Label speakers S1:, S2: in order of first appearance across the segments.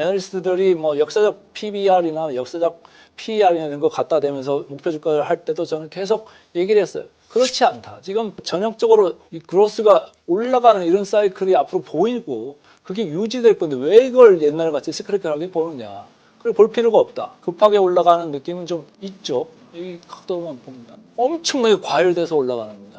S1: 애널리스트들이 뭐 역사적 PBR이나 역사적 PER이나 이런 거 갖다 대면서 목표 주가를 할 때도 저는 계속 얘기를 했어요. 그렇지 않다. 지금 전형적으로 이 그로스가 올라가는 이런 사이클이 앞으로 보이고 그게 유지될 건데 왜 이걸 옛날 같이 시크릿하게 보느냐. 그리고 볼 필요가 없다. 급하게 올라가는 느낌은 좀 있죠. 이 각도만 보면 엄청나게 과열돼서 올라가는 겁니다.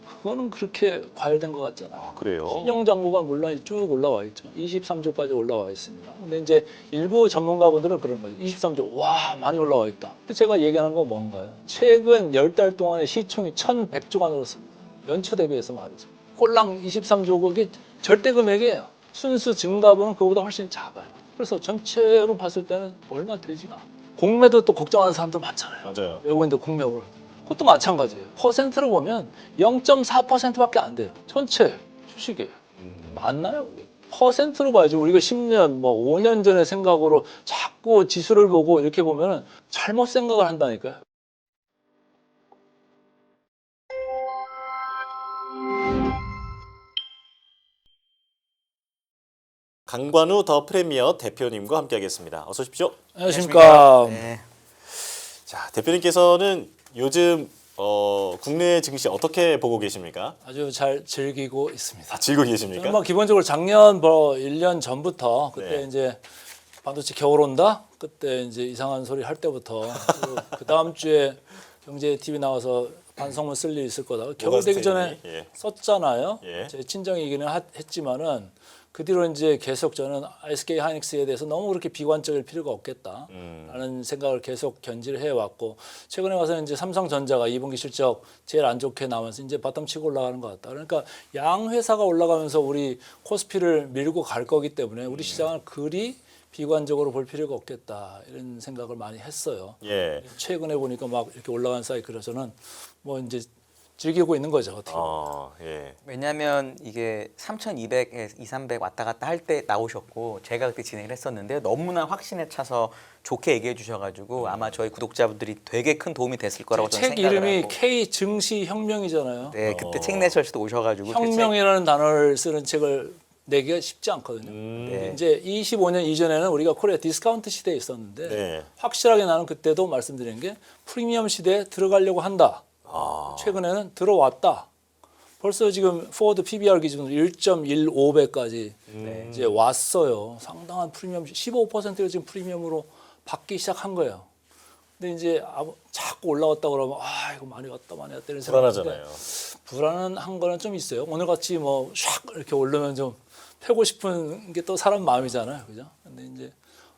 S1: 그거는 그렇게 과열된 것 같잖아요.
S2: 아, 그래요?
S1: 신용장부가 물론 쭉 올라와 있죠. 23조까지 올라와 있습니다. 근데 이제 일부 전문가분들은 그런 거죠. 23조, 와, 많이 올라와 있다. 근데 제가 얘기하는 건 뭔가요? 최근 10달 동안에 시총이 1,100조가 늘었습니다. 연초 대비해서 말이죠. 꼴랑 23조, 그게 절대 금액이에요. 순수 증가분은 그거보다 훨씬 작아요. 그래서 전체로 봤을 때는 얼마 되지가 않아요. 공매도 또 걱정하는 사람들 많잖아요.
S2: 맞아요.
S1: 외국인들 공매를. 그것도 마찬가지예요. 퍼센트로 보면 0.4%밖에 안 돼요. 전체 주식에. 맞나요? 퍼센트로 봐야죠. 우리가 10년, 뭐 5년 전의 생각으로 자꾸 지수를 보고 이렇게 보면 잘못 생각을 한다니까요.
S2: 강관우 더 프리미어 대표님과 함께하겠습니다. 어서 오십시오.
S1: 안녕하십니까.
S3: 네.
S2: 자, 대표님께서는 요즘 국내 증시 어떻게 보고 계십니까?
S1: 아주 잘 즐기고 있습니다.
S2: 즐기고 계십니까?
S1: 저는 뭐 기본적으로 작년 뭐 1년 전부터 그때
S2: 네.
S1: 이제 반도체 겨울 온다? 그때 이제 이상한 소리 할 때부터 그 다음 주에 경제 TV 나와서 반성문 쓸 일이 있을 거다. 겨울 되기 전에
S2: 예.
S1: 썼잖아요.
S2: 예.
S1: 제 친정이기는 했지만은 그 뒤로 이제 계속 저는 SK 하이닉스에 대해서 너무 그렇게 비관적일 필요가 없겠다라는 생각을 계속 견지를 해왔고 최근에 와서는 이제 삼성전자가 2분기 실적 제일 안 좋게 나오면서 이제 바텀 치고 올라가는 것 같다. 그러니까 양 회사가 올라가면서 우리 코스피를 밀고 갈 거기 때문에 우리 시장을 그리 비관적으로 볼 필요가 없겠다 이런 생각을 많이 했어요.
S2: 예.
S1: 최근에 보니까 막 이렇게 올라간 사이클에서는 뭐 이제 즐기고 있는 거죠. 어떻게.
S2: 예.
S3: 왜냐하면 이게 3,200에 2,300 왔다 갔다 할 때 나오셨고 제가 그때 진행을 했었는데 너무나 확신에 차서 좋게 얘기해 주셔가지고 아마 저희 구독자분들이 되게 큰 도움이 됐을 거라고 저는
S1: 책
S3: 생각을
S1: 이름이
S3: 하고.
S1: K 증시 혁명이잖아요.
S3: 네, 그때 책 내실 때도 오셔가지고
S1: 혁명이라는 단어를 쓰는 책을 내기가 쉽지 않거든요.
S3: 네.
S1: 이제 25년 이전에는 우리가 코리아 디스카운트 시대에 있었는데
S2: 네.
S1: 확실하게 나는 그때도 말씀드린 게 프리미엄 시대에 들어가려고 한다. 최근에는 들어왔다. 벌써 지금 포워드 PBR 기준으로 1.15배까지 이제 왔어요. 상당한 프리미엄, 15%가 지금 프리미엄으로 받기 시작한 거예요. 근데 이제 자꾸 올라왔다 그러면 이거 많이 왔다 많이 왔다 이런 생각인데
S2: 불안하잖아요.
S1: 불안한 거는 좀 있어요. 오늘 같이 뭐 샥 이렇게 오르면 좀 패고 싶은 게 또 사람 마음이잖아요, 그죠? 근데 이제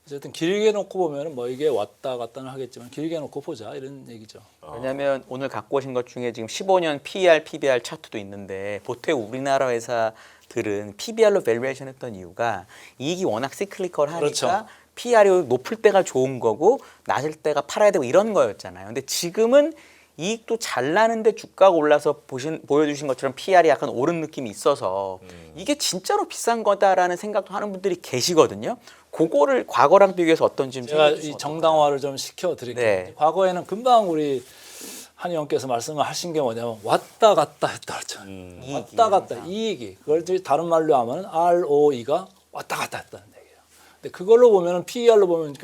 S1: 어쨌든 길게 놓고 보면 뭐 이게 왔다 갔다는 하겠지만 길게 놓고 보자 이런 얘기죠.
S3: 왜냐하면 오늘 갖고 오신 것 중에 지금 15년 PER, PBR 차트도 있는데 보통 우리나라 회사들은 PBR로 밸류에이션 했던 이유가 이익이 워낙 시클리컬 하니까
S1: 그렇죠.
S3: PER이 높을 때가 좋은 거고 낮을 때가 팔아야 되고 이런 거였잖아요. 근데 지금은 이익도 잘 나는데 주가가 올라서 보여주신 것처럼 PER이 약간 오른 느낌이 있어서 이게 진짜로 비싼 거다라는 생각도 하는 분들이 계시거든요. 그거를 과거랑 비교해서 어떤지 좀
S1: 제가
S3: 얘기해 주시면
S1: 이 정당화를 좀 시켜드릴게요.
S3: 네.
S1: 과거에는 금방 우리 한 의원께서 말씀을 하신 게 뭐냐면 왔다 갔다 했다 그랬잖아요. 왔다 갔다
S3: 항상.
S1: 이익이 그걸 다른 말로 하면 ROE가 왔다 갔다 했다는 얘기예요. 근데 그걸로 보면은 PER로 보면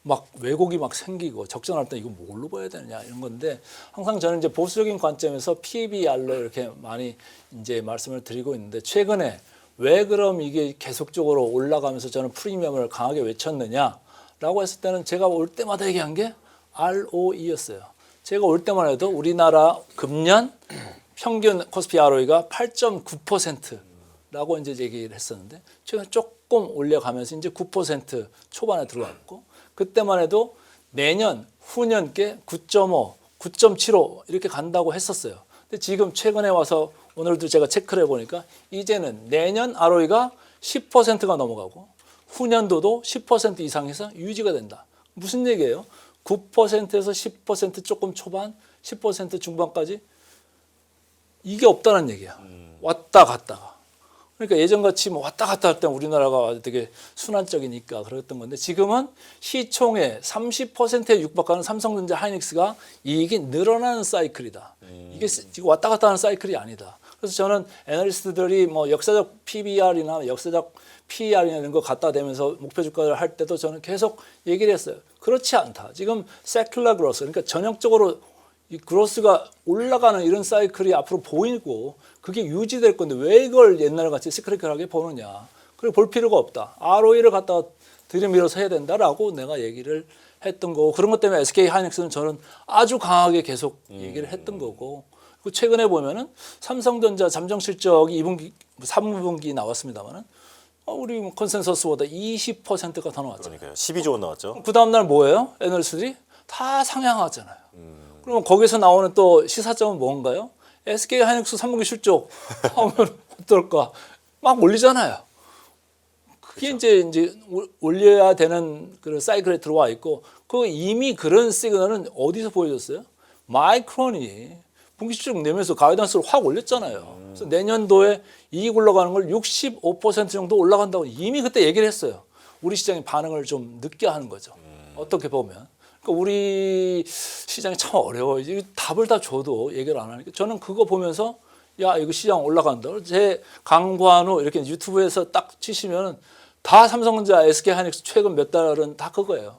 S1: 막 왜곡이 막 생기고 적정할 때 이거 뭘로 봐야 되느냐 이런 건데 항상 저는 이제 보수적인 관점에서 PBR로 이렇게 많이 이제 말씀을 드리고 있는데 최근에 왜 그럼 이게 계속적으로 올라가면서 저는 프리미엄을 강하게 외쳤느냐라고 했을 때는 제가 올 때마다 얘기한 게 ROE였어요. 제가 올 때만 해도 우리나라 금년 평균 코스피 ROE가 8.9%라고 이제 얘기를 했었는데 최근 조금 올려가면서 이제 9% 초반에 들어왔고 그때만 해도 내년 후년께 9.5, 9.75 이렇게 간다고 했었어요. 근데 지금 최근에 와서 오늘도 제가 체크를 해보니까 이제는 내년 ROE가 10%가 넘어가고 후년도도 10% 이상에서 유지가 된다. 무슨 얘기예요? 9%에서 10% 조금 초반, 10% 중반까지 이게 없다는 얘기야. 왔다 갔다가. 그러니까 예전같이 뭐 왔다 갔다 할 때 우리나라가 되게 순환적이니까 그랬던 건데 지금은 시총의 30%에 육박하는 삼성전자 하이닉스가 이익이 늘어나는 사이클이다. 이게 지금 왔다 갔다 하는 사이클이 아니다. 그래서 저는 애널리스트들이 뭐 역사적 PBR이나 역사적 PER이나 이런 거 갖다 대면서 목표 주가를 할 때도 저는 계속 얘기를 했어요. 그렇지 않다. 지금 secular growth, 그러니까 전형적으로 이 그로스가 올라가는 이런 사이클이 앞으로 보이고 그게 유지될 건데 왜 이걸 옛날 같이 시크릿하게 보느냐. 그리고 볼 필요가 없다. ROE를 갖다가 들이밀어서 해야 된다라고 내가 얘기를 했던 거고 그런 것 때문에 SK 하이닉스는 저는 아주 강하게 계속 얘기를 했던 거고 그리고 최근에 보면은 삼성전자 잠정 실적이 2분기, 3분기 나왔습니다만은 우리 컨센서스보다 20%가 더 나왔잖아요.
S2: 그러니까요. 12조 원 나왔죠.
S1: 그 다음 날 뭐예요? 애널리스트들이 다 상향하잖아요. 그러면 거기서 나오는 또 시사점은 뭔가요? SK 하이닉스 3분기 실적 하면 어떨까? 막 올리잖아요. 그게 이제 올려야 되는 그런 사이클에 들어와 있고 그 이미 그런 시그널은 어디서 보여줬어요? 마이크론이 분기 실적 내면서 가이던스를 확 올렸잖아요. 그래서 내년도에 이익 올라가는 걸 65% 정도 올라간다고 이미 그때 얘기를 했어요. 우리 시장의 반응을 좀 늦게 하는 거죠. 어떻게 보면. 그러니까 우리 시장이 참 어려워요. 이게 답을 다 줘도 얘기를 안 하니까 저는 그거 보면서 야 이거 시장 올라간다. 제 강관우 이렇게 유튜브에서 딱 치시면 다 삼성전자, SK 하이닉스 최근 몇 달은 다 그거예요.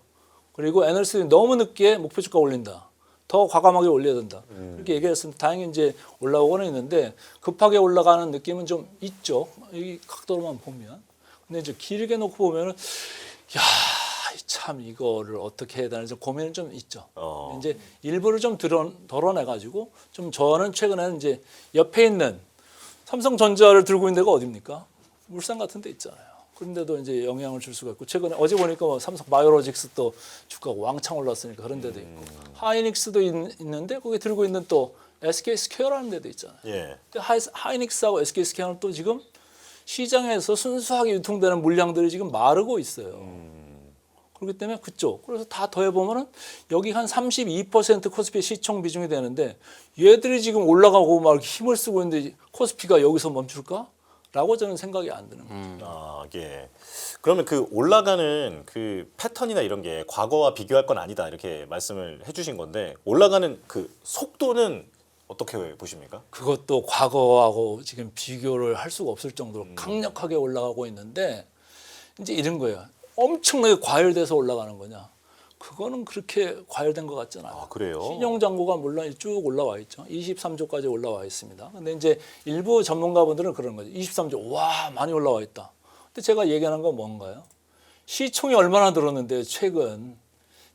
S1: 그리고 애널리스트들이 너무 늦게 목표 주가 올린다. 더 과감하게 올려야 된다. 그렇게 얘기했으면 다행히 이제 올라오고는 있는데 급하게 올라가는 느낌은 좀 있죠. 이 각도로만 보면. 근데 이제 길게 놓고 보면은 야, 참 이거를 어떻게 해야 되나 좀 고민은 좀 있죠. 이제 일부를 좀 덜어내 가지고 좀 저는 최근에는 이제 옆에 있는 삼성전자를 들고 있는 데가 어디입니까? 울산 같은 데 있잖아요. 그런데도 이제 영향을 줄 수가 있고 최근에 어제 보니까 뭐 삼성 바이오로직스 또 주가가 왕창 올랐으니까 그런 데도 있고 하이닉스도 있는데 거기 들고 있는 또 SK 스퀘어라는 데도 있잖아요.
S2: 예.
S1: 근데 하이닉스하고 SK 스퀘어는 또 지금 시장에서 순수하게 유통되는 물량들이 지금 마르고 있어요. 그렇기 때문에 그쪽. 그래서 다 더해보면은 여기 한 32% 코스피 시총 비중이 되는데 얘들이 지금 올라가고 막 힘을 쓰고 있는데 코스피가 여기서 멈출까? 라고 저는 생각이 안 드는 거죠.
S2: 아, 예. 그러면 그 올라가는 그 패턴이나 이런 게 과거와 비교할 건 아니다 이렇게 말씀을 해주신 건데 올라가는 그 속도는 어떻게 보십니까?
S1: 그것도 과거하고 지금 비교를 할 수가 없을 정도로 강력하게 올라가고 있는데 이제 이런 거예요. 엄청나게 과열돼서 올라가는 거냐? 그거는 그렇게 과열된 것 같지는 않아요.
S2: 아, 그래요?
S1: 신용잔고가 물론 쭉 올라와 있죠. 23조까지 올라와 있습니다. 근데 이제 일부 전문가분들은 그런 거죠. 23조, 와, 많이 올라와 있다. 근데 제가 얘기하는 건 뭔가요? 시총이 얼마나 늘었는데 최근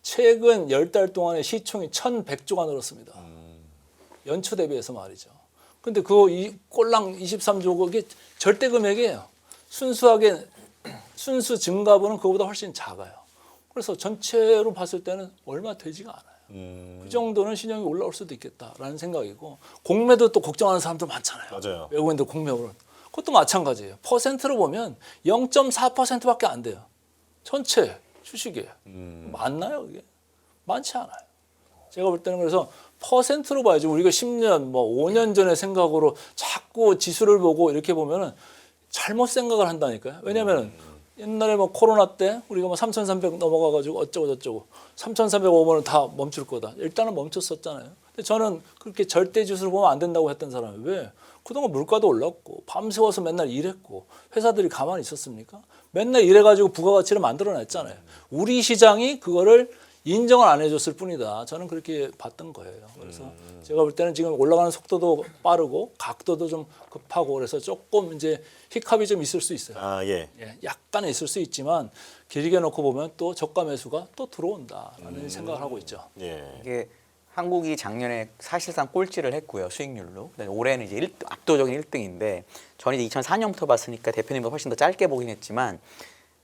S1: 10달 동안에 시총이 1,100조가 늘었습니다. 연초 대비해서 말이죠. 근데 그거 꼴랑 23조 그게 절대 금액이에요. 순수 증가분은 그거보다 훨씬 작아요. 그래서 전체로 봤을 때는 얼마 되지가 않아요. 그 정도는 신용이 올라올 수도 있겠다라는 생각이고 공매도 또 걱정하는 사람들 많잖아요.
S2: 맞아요.
S1: 외국인들 공매로. 그것도 마찬가지예요. 퍼센트로 보면 0.4%밖에 안 돼요. 전체 주식에. 많나요, 그게? 많지 않아요. 제가 볼 때는 그래서 퍼센트로 봐야지 우리가 10년, 뭐 5년 전의 생각으로 자꾸 지수를 보고 이렇게 보면은 잘못 생각을 한다니까요. 왜냐면은 옛날에 뭐 코로나 때 우리가 뭐 3,300 넘어가가지고 어쩌고 저쩌고 3,305번은 다 멈출 거다. 일단은 멈췄었잖아요. 근데 저는 그렇게 절대 지수를 보면 안 된다고 했던 사람이 왜? 그동안 물가도 올랐고 밤새워서 맨날 일했고 회사들이 가만히 있었습니까? 맨날 일해가지고 부가가치를 만들어냈잖아요. 우리 시장이 그거를 인정을 안 해줬을 뿐이다. 저는 그렇게 봤던 거예요. 그래서 제가 볼 때는 지금 올라가는 속도도 빠르고 각도도 좀 급하고 그래서 조금 이제 힙합이 좀 있을 수 있어요.
S2: 아, 예.
S1: 예, 약간은 있을 수 있지만 길게 놓고 보면 또 저가 매수가 또 들어온다라는 생각을 하고 있죠.
S2: 예.
S3: 이게 한국이 작년에 사실상 꼴찌를 했고요, 수익률로. 근데 올해는 이제 압도적인 1등인데 저는 이제 2004년부터 봤으니까 대표님도 훨씬 더 짧게 보긴 했지만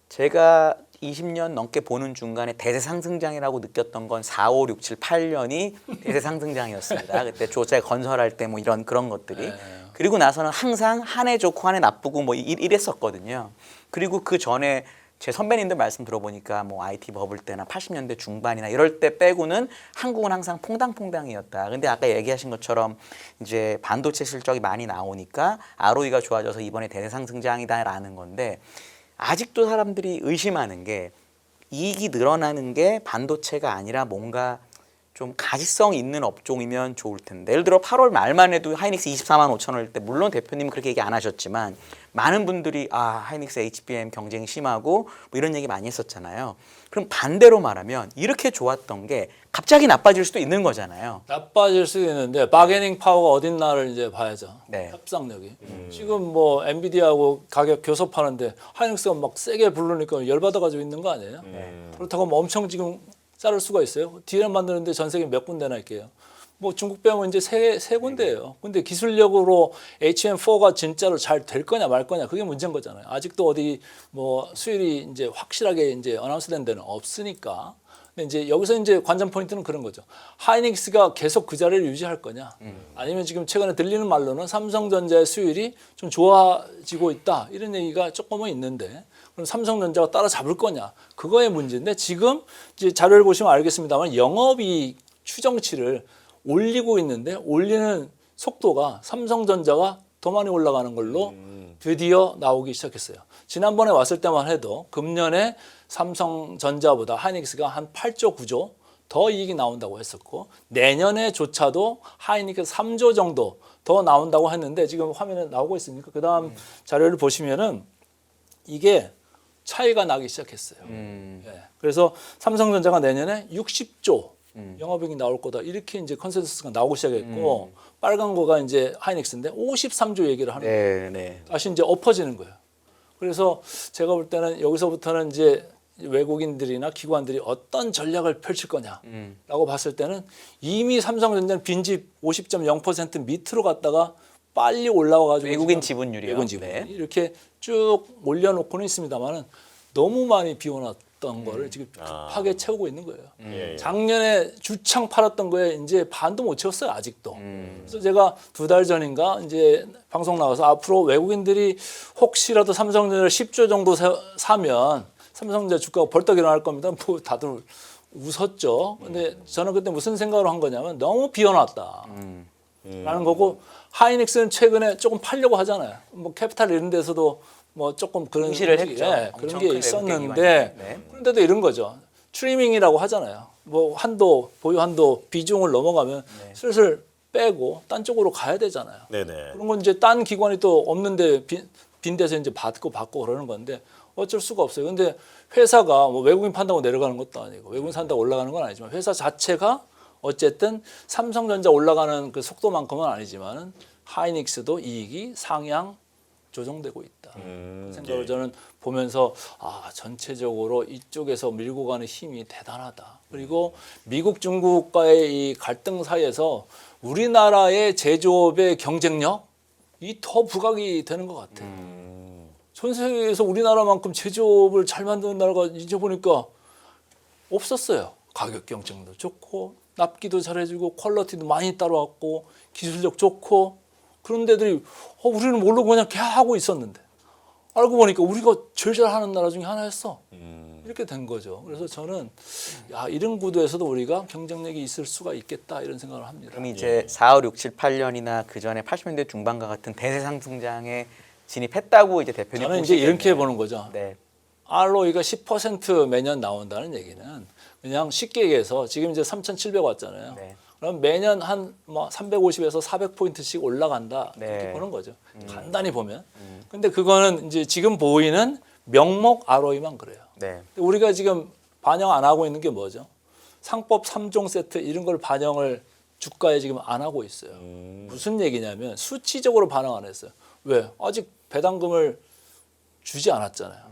S3: 제가 20년 넘게 보는 중간에 대세 상승장이라고 느꼈던 건 4, 5, 6, 7, 8년이 대세 상승장이었습니다. 그때 조세 건설할 때 뭐 이런 그런 것들이. 그리고 나서는 항상 한 해 좋고 한 해 나쁘고 뭐 이랬었거든요. 그리고 그 전에 제 선배님들 말씀 들어보니까 뭐 IT 버블 때나 80년대 중반이나 이럴 때 빼고는 한국은 항상 퐁당퐁당이었다. 근데 아까 얘기하신 것처럼 이제 반도체 실적이 많이 나오니까 ROE가 좋아져서 이번에 대세 상승장이다라는 건데 아직도 사람들이 의심하는 게 이익이 늘어나는 게 반도체가 아니라 뭔가 좀 가시성 있는 업종이면 좋을 텐데 예를 들어 8월 말만 해도 하이닉스 24만 5천 원일 때 물론 대표님은 그렇게 얘기 안 하셨지만 많은 분들이 하이닉스 HBM 경쟁이 심하고 뭐 이런 얘기 많이 했었잖아요. 그럼 반대로 말하면 이렇게 좋았던 게 갑자기 나빠질 수도 있는 거잖아요.
S1: 나빠질 수도 있는데 바게닝 파워가 어딨나를 이제 봐야죠.
S3: 네.
S1: 협상력이. 지금 뭐 엔비디아하고 가격 교섭하는데 하이닉스가 막 세게 부르니까 열받아가지고 있는 거 아니에요? 그렇다고 뭐 엄청 지금 자를 수가 있어요. DRAM 만드는데 전 세계 몇 군데나 있게요. 뭐 중국 빼면 이제 세 군데예요. 근데 기술력으로 HM4가 진짜로 잘 될 거냐 말 거냐 그게 문제인 거잖아요. 아직도 어디 뭐 수율이 이제 확실하게 이제 어나운스된 데는 없으니까. 근데 이제 여기서 이제 관전 포인트는 그런 거죠. 하이닉스가 계속 그 자리를 유지할 거냐, 아니면 지금 최근에 들리는 말로는 삼성전자의 수율이 좀 좋아지고 있다 이런 얘기가 조금은 있는데. 그럼 삼성전자가 따라잡을 거냐 그거의 문제인데 지금 이제 자료를 보시면 알겠습니다만 영업이익 추정치를 올리고 있는데 올리는 속도가 삼성전자가 더 많이 올라가는 걸로 드디어 나오기 시작했어요. 지난번에 왔을 때만 해도 금년에 삼성전자보다 하이닉스가 한 8조 9조 더 이익이 나온다고 했었고 내년에조차도 하이닉스 3조 정도 더 나온다고 했는데 지금 화면에 나오고 있으니까 그 다음 자료를 보시면은 이게 차이가 나기 시작했어요. 예. 그래서 삼성전자가 내년에 60조 영업이익이 나올 거다 이렇게 이제 컨센서스가 나오고 시작했고 빨간 거가 이제 하이닉스인데 53조 얘기를 하는 거예요.
S3: 네.
S1: 다시 이제 엎어지는 거예요. 그래서 제가 볼 때는 여기서부터는 이제 외국인들이나 기관들이 어떤 전략을 펼칠 거냐라고 봤을 때는 이미 삼성전자는 빈집 50.0% 밑으로 갔다가 빨리 올라와가지고
S3: 외국인 지분율이요.
S1: 외국인 지분
S3: 네.
S1: 이렇게 쭉 올려놓고는 있습니다만은 너무 많이 비워놨던 거를 지금 급하게 채우고 있는 거예요.
S2: 예.
S1: 작년에 주창 팔았던 거에 이제 반도 못 채웠어요 아직도. 그래서 제가 2달 전인가 이제 방송 나와서 앞으로 외국인들이 혹시라도 삼성전자를 10조 정도 사면 삼성전자 주가가 벌떡 일어날 겁니다. 뭐 다들 웃었죠. 근데 저는 그때 무슨 생각으로 한 거냐면 너무 비워놨다. 라는 거고 하이닉스는 최근에 조금 팔려고 하잖아요. 뭐 캐피탈 이런 데서도 뭐 조금 그런
S3: 응시를
S1: 움직이-
S3: 했죠.
S1: 예,
S3: 엄청
S1: 그런
S3: 큰
S1: 게
S3: 외국계
S1: 있었는데
S3: 기관이. 네.
S1: 그런데도 이런 거죠. 트리밍이라고 하잖아요. 뭐 한도 보유 한도 비중을 넘어가면 슬슬 빼고 딴 쪽으로 가야 되잖아요.
S2: 네네.
S1: 그런 건 이제 딴 기관이 또 없는데 빈 데서 이제 받고 그러는 건데 어쩔 수가 없어요. 근데 회사가 뭐 외국인 판다고 내려가는 것도 아니고 외국인 산다고 올라가는 건 아니지만 회사 자체가 어쨌든 삼성전자 올라가는 그 속도만큼은 아니지만은 하이닉스도 이익이 상향 조정되고 있다. 그 생각을
S2: 예.
S1: 저는 보면서 전체적으로 이쪽에서 밀고 가는 힘이 대단하다. 그리고 미국 중국과의 이 갈등 사이에서 우리나라의 제조업의 경쟁력이 더 부각이 되는 것 같아요. 전 세계에서 우리나라만큼 제조업을 잘 만드는 나라가 이제 보니까 없었어요. 가격 경쟁도 좋고 납기도 잘해주고 퀄리티도 많이 따라왔고 기술력 좋고 그런 데들이 우리는 모르고 그냥 하고 있었는데 알고 보니까 우리가 제일 잘하는 나라 중에 하나였어. 이렇게 된 거죠. 그래서 저는 이런 구도에서도 우리가 경쟁력이 있을 수가 있겠다 이런 생각을 합니다.
S3: 그럼 이제 4, 5, 6, 7, 8년이나 그 전에 80년대 중반과 같은 대세 상승장에 진입했다고 이제 대표님
S1: 저는 이제
S3: 보시겠네요.
S1: 이렇게 보는 거죠.
S3: 네.
S1: ROE가 10% 매년 나온다는 얘기는 그냥 쉽게 얘기해서 지금 이제 3,700 왔잖아요.
S3: 네.
S1: 그럼 매년 한 뭐 350에서 400포인트씩 올라간다 이렇게
S3: 네.
S1: 보는 거죠. 간단히 보면. 근데 그거는 이제 지금 보이는 명목 ROE만 그래요.
S3: 네.
S1: 우리가 지금 반영 안 하고 있는 게 뭐죠? 상법 3종 세트 이런 걸 반영을 주가에 지금 안 하고 있어요. 무슨 얘기냐면 수치적으로 반영 안 했어요. 왜? 아직 배당금을 주지 않았잖아요.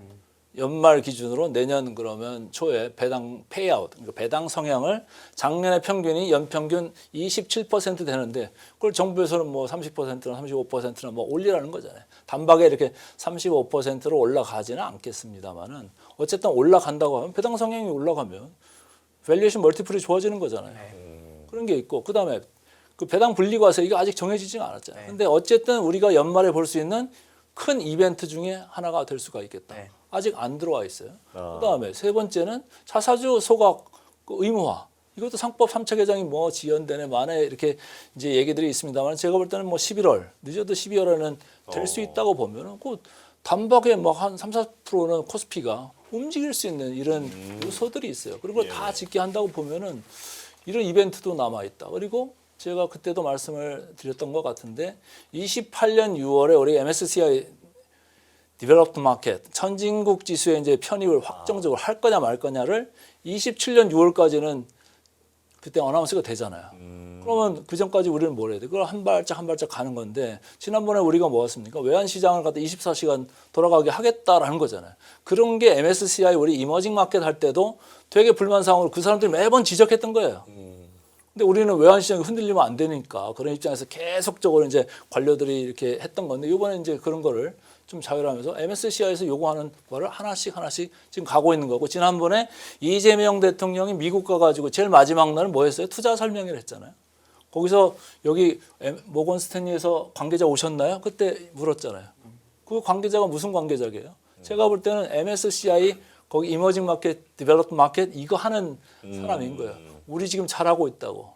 S1: 연말 기준으로 내년 그러면 초에 배당 페이아웃, 그러니까 배당 성향을 작년의 평균이 연평균 27% 되는데 그걸 정부에서는 뭐 30%나 35%나 뭐 올리라는 거잖아요. 단박에 이렇게 35%로 올라가지는 않겠습니다만은 어쨌든 올라간다고 하면 배당 성향이 올라가면 밸류에이션 멀티플이 좋아지는 거잖아요. 그런 게 있고 그다음에 그 배당 불리고 와서 이게 아직 정해지지가 않았잖아요. 근데 어쨌든 우리가 연말에 볼 수 있는 큰 이벤트 중에 하나가 될 수가 있겠다.
S3: 네.
S1: 아직 안 들어와 있어요. 그다음에 세 번째는 자사주 소각 그 의무화. 이것도 상법 3차 개정이 뭐 지연되네 만에 이렇게 이제 얘기들이 있습니다만 제가 볼 때는 뭐 11월 늦어도 12월에는 될 수 있다고 보면은 그 단박에 뭐 한 3, 4%는 코스피가 움직일 수 있는 이런 요소들이 있어요. 그리고 다 짓게 한다고 보면은 이런 이벤트도 남아 있다. 그리고 제가 그때도 말씀을 드렸던 것 같은데 28년 6월에 우리 MSCI 디벨롭드 마켓 선진국 지수에 이제 편입을 확정적으로 할 거냐 말 거냐를 27년 6월까지는 그때 어나운스가 되잖아요. 그러면 그 전까지 우리는 뭘 해야 돼? 그걸 한 발짝 한 발짝 가는 건데 지난번에 우리가 뭐 했습니까? 외환 시장을 갖다 24시간 돌아가게 하겠다라는 거잖아요. 그런 게 MSCI 우리 이머징 마켓 할 때도 되게 불만 사항으로 그 사람들이 매번 지적했던 거예요. 근데 우리는 외환 시장이 흔들리면 안 되니까 그런 입장에서 계속적으로 이제 관료들이 이렇게 했던 건데 이번에 이제 그런 거를 좀 자율하면서 MSCI에서 요구하는 거를 하나씩 지금 가고 있는 거고 지난번에 이재명 대통령이 미국 가가지고 제일 마지막 날은 뭐 했어요? 투자 설명회를 했잖아요. 거기서 여기 모건 스탠리에서 관계자 오셨나요? 그때 물었잖아요. 그 관계자가 무슨 관계자예요? 제가 볼 때는 MSCI 거기 이머징 마켓, 디벨롭드 마켓 이거 하는 사람인 거예요. 우리 지금 잘하고 있다고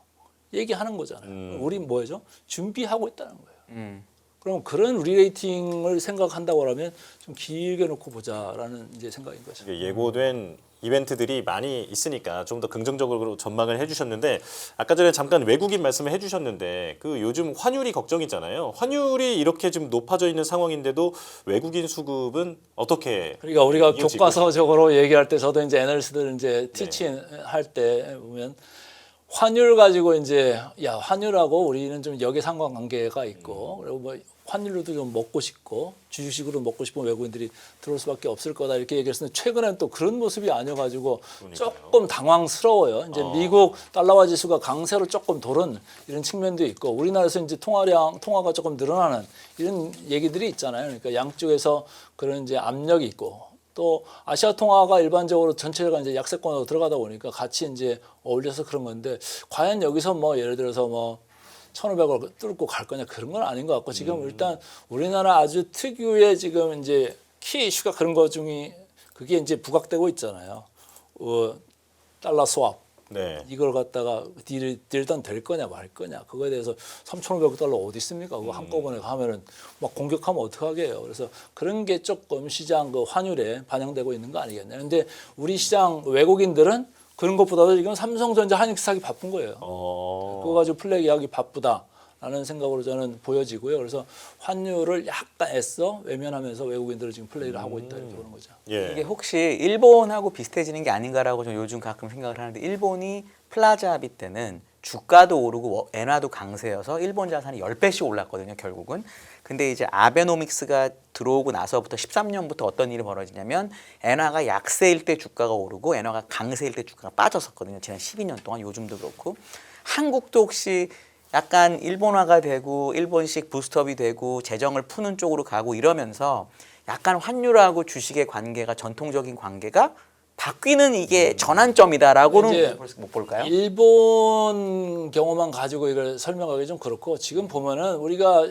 S1: 얘기하는 거잖아요. 우리 뭐죠? 준비하고 있다는 거예요. 그럼 그런 리레이팅을 생각한다고 하면 좀 길게 놓고 보자라는 이제 생각인 거죠.
S2: 예고된 이벤트들이 많이 있으니까 좀 더 긍정적으로 전망을 해주셨는데 아까 전에 잠깐 외국인 말씀을 해주셨는데 그 요즘 환율이 걱정이잖아요. 환율이 이렇게 지금 높아져 있는 상황인데도 외국인 수급은 어떻게?
S1: 그러니까 우리가
S2: 이어지고
S1: 교과서적으로 얘기할 때 저도 이제 애널리스트들 이제 티칭 할 때 보면 환율 가지고 이제 야 환율하고 우리는 좀 역의 상관관계가 있고 그리고 뭐 환율로도 좀 먹고 싶고 주식으로 먹고 싶은 외국인들이 들어올 수밖에 없을 거다 이렇게 얘기했었는데 최근에는 또 그런 모습이 아니어가지고 조금 당황스러워요. 이제 미국 달러화 지수가 강세로 조금 도는 이런 측면도 있고 우리나라에서 이제 통화가 조금 늘어나는 이런 얘기들이 있잖아요. 그러니까 양쪽에서 그런 이제 압력이 있고 또 아시아 통화가 일반적으로 전체가 이제 약세권으로 들어가다 보니까 같이 이제 어울려서 그런 건데 과연 여기서 뭐 예를 들어서 뭐 1,500을 뚫고 갈 거냐 그런 건 아닌 것 같고 지금 일단 우리나라 아주 특유의 지금 이제 키 이슈가 그런 것 중에 그게 이제 부각되고 있잖아요. 달러 스왑.
S2: 네.
S1: 이걸 갖다가 딜던 될 거냐 말 거냐 그거에 대해서 3,500달러 어디 있습니까? 그거 한꺼번에 하면은 막 공격하면 어떡하게 해요. 그래서 그런 게 조금 시장 그 환율에 반영되고 있는 거 아니겠냐. 근데 우리 시장 외국인들은 그런 것보다도 지금 삼성전자 하이닉스 하기 바쁜 거예요. 그거 가지고 플래그 하기 바쁘다라는 생각으로 저는 보여지고요. 그래서 환율을 약간 애써 외면하면서 외국인들을 지금 플레이를 하고 있다 이렇게 보는 거죠.
S2: 예.
S3: 이게 혹시 일본하고 비슷해지는 게 아닌가라고 좀 요즘 가끔 생각을 하는데 일본이 플라자 합의 때는 주가도 오르고 엔화도 강세여서 일본 자산이 10배씩 올랐거든요, 결국은. 근데 이제 아베노믹스가 들어오고 나서부터 13년부터 어떤 일이 벌어지냐면 엔화가 약세일 때 주가가 오르고 엔화가 강세일 때 주가가 빠졌었거든요. 지난 12년 동안 요즘도 그렇고. 한국도 혹시 약간 일본화가 되고 일본식 부스트업이 되고 재정을 푸는 쪽으로 가고 이러면서 약간 환율하고 주식의 관계가 전통적인 관계가 바뀌는 이게 전환점이다라고는 못 볼까요?
S1: 일본 경우만 가지고 이걸 설명하기 좀 그렇고 지금 보면은 우리가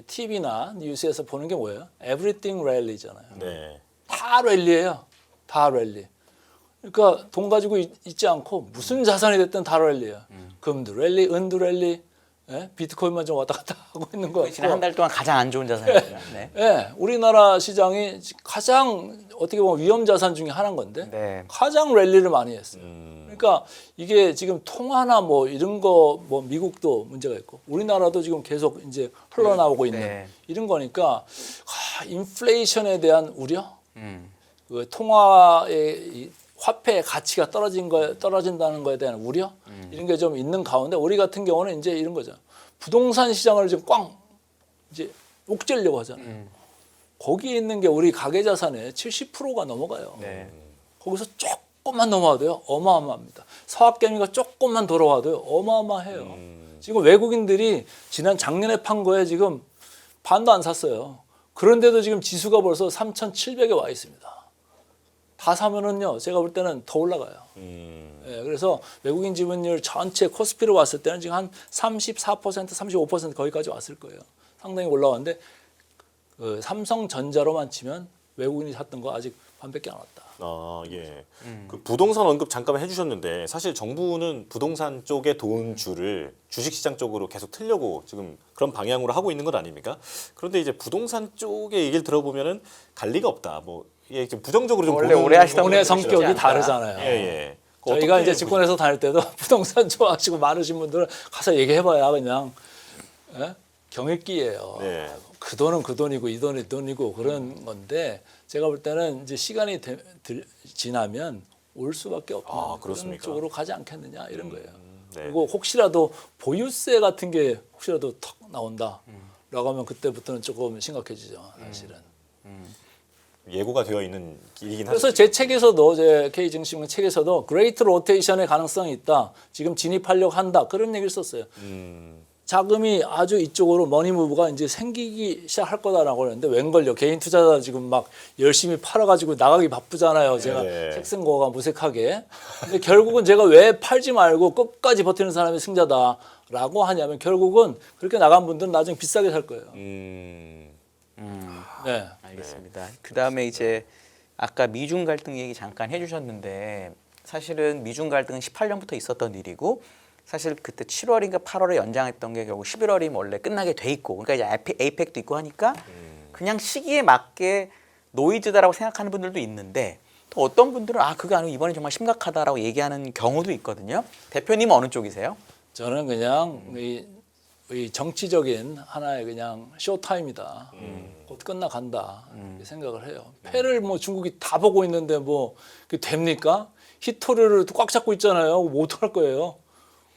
S1: TV나 뉴스에서 보는 게 뭐예요? Everything rally잖아요.
S2: 네.
S1: 다 랠리예요. 다 랠리. 그러니까 돈 가지고 있지 않고 무슨 자산이 됐든 다 랠리예요. 금도 랠리, 은도 랠리, 예? 비트코인만 좀 왔다 갔다 하고 있는 거
S3: 지난
S1: 같고.
S3: 한 달 동안 가장 안 좋은 자산이죠. 네.
S1: 예, 우리나라 시장이 가장 어떻게 보면 위험 자산 중에 하나인 건데
S3: 네.
S1: 가장 랠리를 많이 했어요. 그러니까 이게 지금 통화나 뭐 이런 거 뭐 미국도 문제가 있고 우리나라도 지금 계속 이제 흘러나오고 있는
S3: 네.
S1: 이런 거니까 인플레이션에 대한 우려, 그 통화의 이 화폐의 가치가 떨어진다는 거에 대한 우려 이런 게 좀 있는 가운데 우리 같은 경우는 이제 이런 거죠. 부동산 시장을 지금 꽝 이제 옥죄려고 하잖아요. 거기에 있는 게 우리 가계 자산의 70%가 넘어가요.
S3: 네.
S1: 거기서 조금만 넘어와도요 어마어마합니다. 서학개미가 조금만 돌아와도요 어마어마해요. 지금 외국인들이 작년에 판 거에 지금 반도 안 샀어요. 그런데도 지금 지수가 벌써 3,700에 와 있습니다. 다 사면은요 제가 볼 때는 더 올라가요. 예, 그래서 외국인 지분율 전체 코스피로 왔을 때는 지금 한 34%, 35% 거기까지 왔을 거예요. 상당히 올라왔는데 그 삼성전자로만 치면 외국인이 샀던 거 아직 반밖에 안 왔다.
S2: 아, 예. 그 부동산 언급 잠깐 해주셨는데 사실 정부는 부동산 쪽에 돈줄을 주식시장 쪽으로 계속 틀려고 지금 그런 방향으로 하고 있는 것 아닙니까? 그런데 이제 부동산 쪽의 얘기를 들어보면은 갈 리가 없다. 뭐 이게 좀 부정적으로 좀
S3: 원래
S2: 보는
S3: 오래 하시던
S1: 돈의
S3: 분들이
S1: 성격이
S3: 있지 않을까?
S1: 다르잖아요.
S2: 예, 예.
S1: 저희가
S2: 어떻게
S1: 이제 증권회사 다닐 때도 부동산 좋아하시고 많으신 분들은 가서 얘기해봐야 그냥 예? 경읽기예요.
S2: 네.
S1: 그 돈은 그 돈이고 이 돈은 이 돈이고 그런 건데 제가 볼 때는 이제 시간이 지나면 올 수밖에 없는 그런
S2: 그렇습니까?
S1: 쪽으로 가지 않겠느냐 이런 거예요.
S2: 네.
S1: 그리고 혹시라도 보유세 같은 게 혹시라도 턱 나온다라고 하면 그때부터는 조금 심각해지죠, 사실은.
S2: 예고가 되어 있는 길이긴 하죠.
S1: 그래서 제 책에서도 제 K증시금 책에서도 그레이트 로테이션의 가능성이 있다. 지금 진입하려고 한다. 그런 얘기를 썼어요. 자금이 아주 이쪽으로 머니무브가 이제 생기기 시작할 거다라고 그러는데 웬걸요? 개인 투자자 지금 막 열심히 팔아가지고 나가기 바쁘잖아요. 제가
S2: 네.
S1: 책 쓴 거가 무색하게. 근데 결국은 제가 왜 팔지 말고 끝까지 버티는 사람이 승자다라고 하냐면 결국은 그렇게 나간 분들은 나중에 비싸게 살 거예요. 네.
S3: 알겠습니다. 그 다음에 이제 아까 미중 갈등 얘기 잠깐 해주셨는데 사실은 미중 갈등은 18년부터 있었던 일이고 사실 그때 7월인가 8월에 연장했던 게 결국 11월이면 원래 끝나게 돼 있고 그러니까 이제 에이펙도 있고 하니까 그냥 시기에 맞게 노이즈다라고 생각하는 분들도 있는데 또 어떤 분들은 아 그게 아니고 이번에 정말 심각하다라고 얘기하는 경우도 있거든요. 대표님은 어느 쪽이세요?
S1: 저는 그냥 이 정치적인 하나의 그냥 쇼타임이다. 곧 끝나간다. 이렇게 생각을 해요. 패를 뭐 중국이 다 보고 있는데 뭐 그게 됩니까? 히토리를 꽉 잡고 있잖아요. 뭐 어떡할 거예요?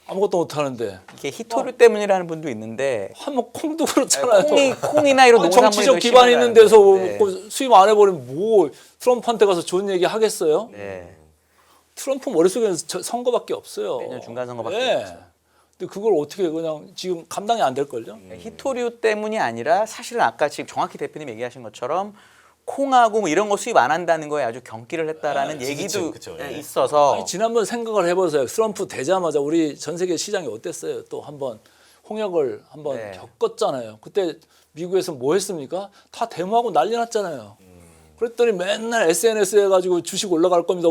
S1: 아무것도 못 하는데.
S3: 이게 히토류 때문이라는 분도 있는데
S1: 한뭐 콩도 그렇잖아요.
S3: 콩이나 이런 농산물이
S1: 정치적
S3: 더
S1: 기반
S3: 심하다는
S1: 있는 데서
S3: 거죠. 네.
S1: 뭐 수입 안 해버리면 뭐 트럼프한테 가서 좋은 얘기 하겠어요?
S3: 네.
S1: 트럼프 머릿속에는 선거밖에 없어요.
S3: 내년 중간 선거밖에
S1: 네.
S3: 없죠.
S1: 근데 그걸 어떻게 그냥 지금 감당이 안 될걸요?
S3: 히토류 때문이 아니라 사실은 아까 지금 정확히 대표님 얘기하신 것처럼 콩하고 뭐 이런 거 수입 안 한다는 거에 아주 경기를 했다라는 얘기도
S2: 그쵸.
S3: 있어서
S1: 아니, 지난번 생각을 해보세요. 트럼프 되자마자 우리 전 세계 시장이 어땠어요? 또 한번 홍역을 한번
S3: 네.
S1: 겪었잖아요. 그때 미국에서 뭐 했습니까? 다 데모하고 난리 났잖아요. 그랬더니 맨날 SNS 해가지고 주식 올라갈 겁니다.